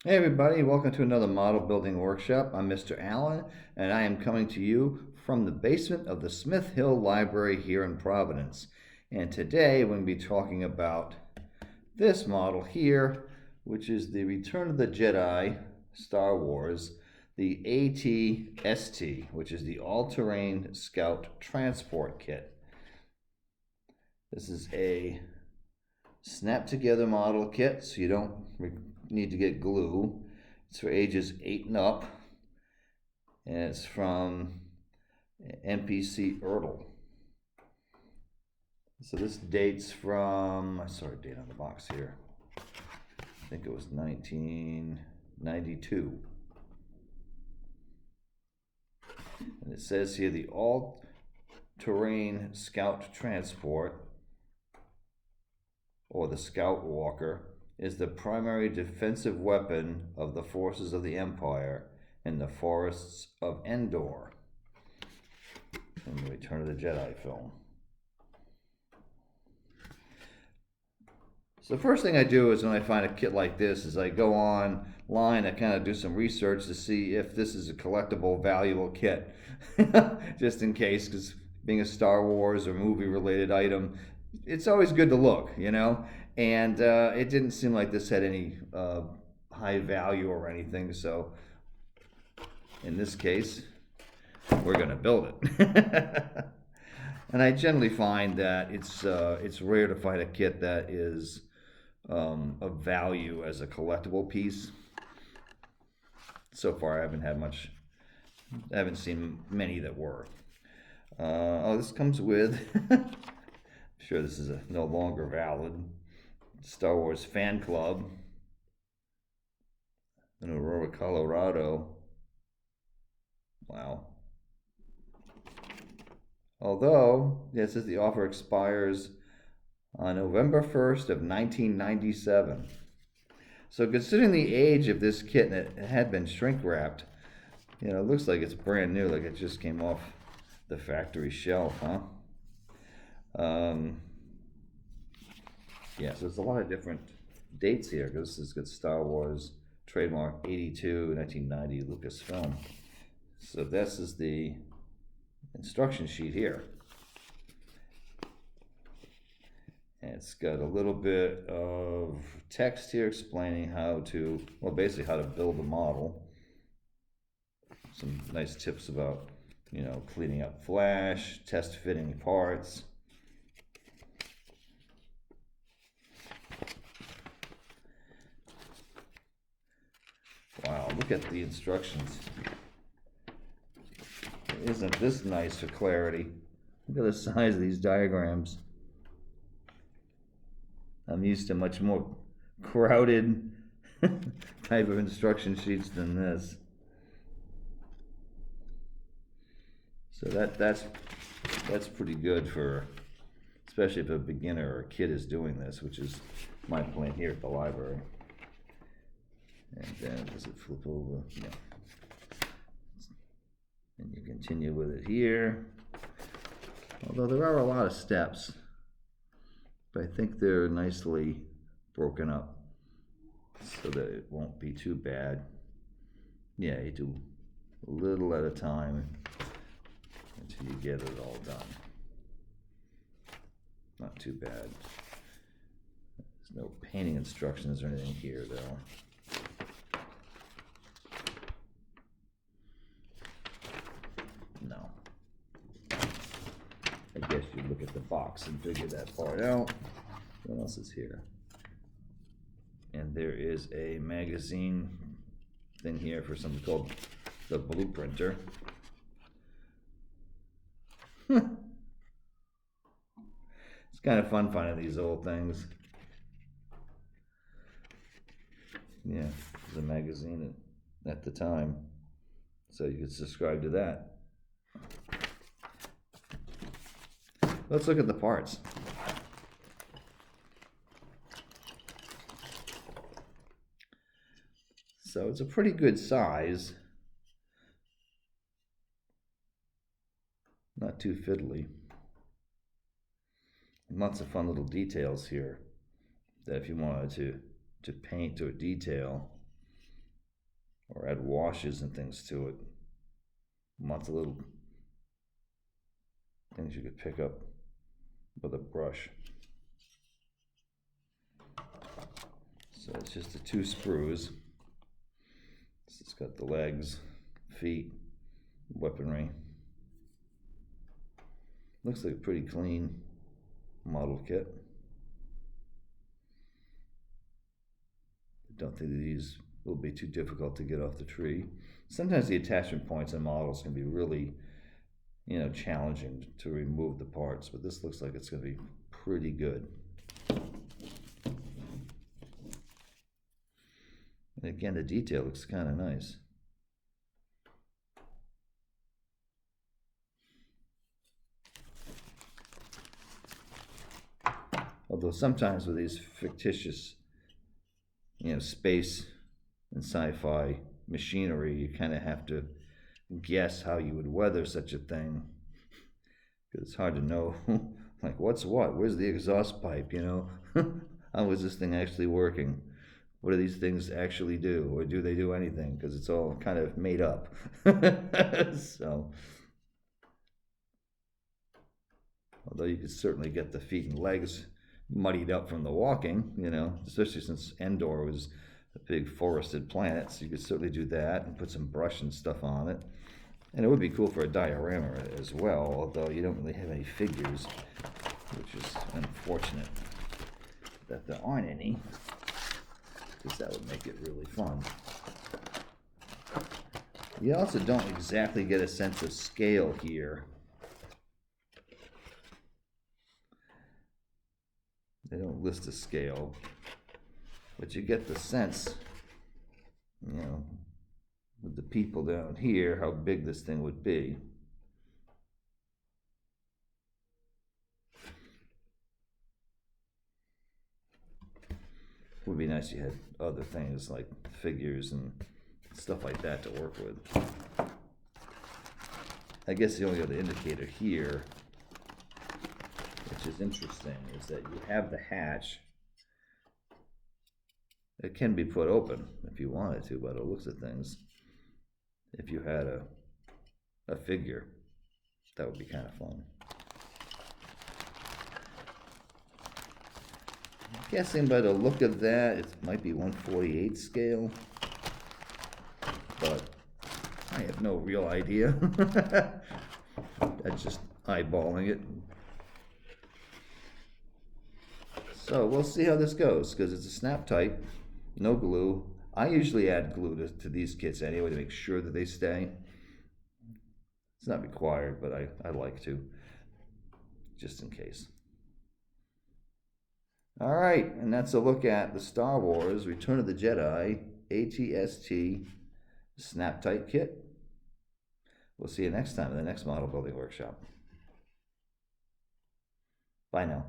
Hey everybody, welcome to another model building workshop. I'm Mr. Allen, and I am coming to you from the basement of the Smith Hill Library here in Providence. And today we're going to be talking about this model here, which is the Return of the Jedi Star Wars, the AT-ST, which is the All-Terrain Scout Transport Kit. This is a snap together model kit, so you don't need to get glue. It's for ages 8 and up, and it's from MPC Star. So this dates from, I saw a date on the box here. I think it was 1992. And it says here the all-terrain scout transport, or the Scout Walker, is the primary defensive weapon of the forces of the Empire in the forests of Endor in the Return of the Jedi film. So the first thing I do is when I find a kit like this is I go online, I kind of do some research to see if this is a collectible, valuable kit, just in case, because being a Star Wars or movie related item, it's always good to look, and it didn't seem like this had any high value or anything, so in this case, we're going to build it. And I generally find that it's rare to find a kit that is of value as a collectible piece. So far, I haven't seen many that were. Oh, this comes with, I'm sure this is no longer valid, Star Wars Fan Club in Aurora, Colorado. Wow. Although, yeah, it says the offer expires on November 1st of 1997. So considering the age of this kit, and it had been shrink wrapped, it looks like it's brand new, like it just came off the factory shelf, huh? Yeah, so there's a lot of different dates here, because this has got Star Wars trademark 82, 1990 Lucasfilm. So this is the instruction sheet here. And it's got a little bit of text here explaining basically how to build a model. Some nice tips about, cleaning up flash, test fitting parts. Wow, look at the instructions. Isn't this nice for clarity? Look at the size of these diagrams. I'm used to much more crowded type of instruction sheets than this. So that's pretty good for, especially if a beginner or a kid is doing this, which is my plan here at the library. And then does it flip over? Yeah. And you continue with it here. Although there are a lot of steps, but I think they're nicely broken up so that it won't be too bad. Yeah, you do a little at a time until you get it all done. Not too bad. There's no painting instructions or anything here, though. No. I guess you look at the box and figure that part out. What else is here? And there is a magazine thing here for something called the Blueprinter. It's kind of fun finding these old things. Yeah, it was a magazine at the time, so you could subscribe to that. Let's look at the parts. So it's a pretty good size. Not too fiddly. Lots of fun little details here that if you wanted to paint or detail, or add washes and things to it. Lots of little things you could pick up with a brush. So it's just the 2 sprues. It's got the legs, feet, weaponry. Looks like a pretty clean model kit. I don't think that these will be too difficult to get off the tree. Sometimes the attachment points on models can be really, challenging to remove the parts, but this looks like it's going to be pretty good. And again, the detail looks kind of nice. Although sometimes with these fictitious, space and sci-fi machinery, you kind of have to guess how you would weather such a thing, because it's hard to know, like, what's what? Where's the exhaust pipe, How is this thing actually working? What do these things actually do? Or do they do anything? Because it's all kind of made up. So, although you could certainly get the feet and legs muddied up from the walking, especially since Endor was a big forested planet, so you could certainly do that and put some brush and stuff on it. And it would be cool for a diorama as well, although you don't really have any figures, which is unfortunate that there aren't any, because that would make it really fun. You also don't exactly get a sense of scale here. They don't list a scale, but you get the sense, with the people down here, how big this thing would be. It would be nice if you had other things like figures and stuff like that to work with. I guess the only other indicator here, which is interesting, is that you have the hatch. It can be put open if you wanted to, by the looks of things. If you had a figure, that would be kind of fun. I'm guessing by the look of that, it might be 1/48 scale, but I have no real idea. That's just eyeballing it. So we'll see how this goes, because it's a Snap Tite, no glue. I usually add glue to these kits anyway to make sure that they stay. It's not required, but I like to, just in case. All right, and that's a look at the Star Wars Return of the Jedi AT-ST Snap Tite kit. We'll see you next time in the next model building workshop. Bye now.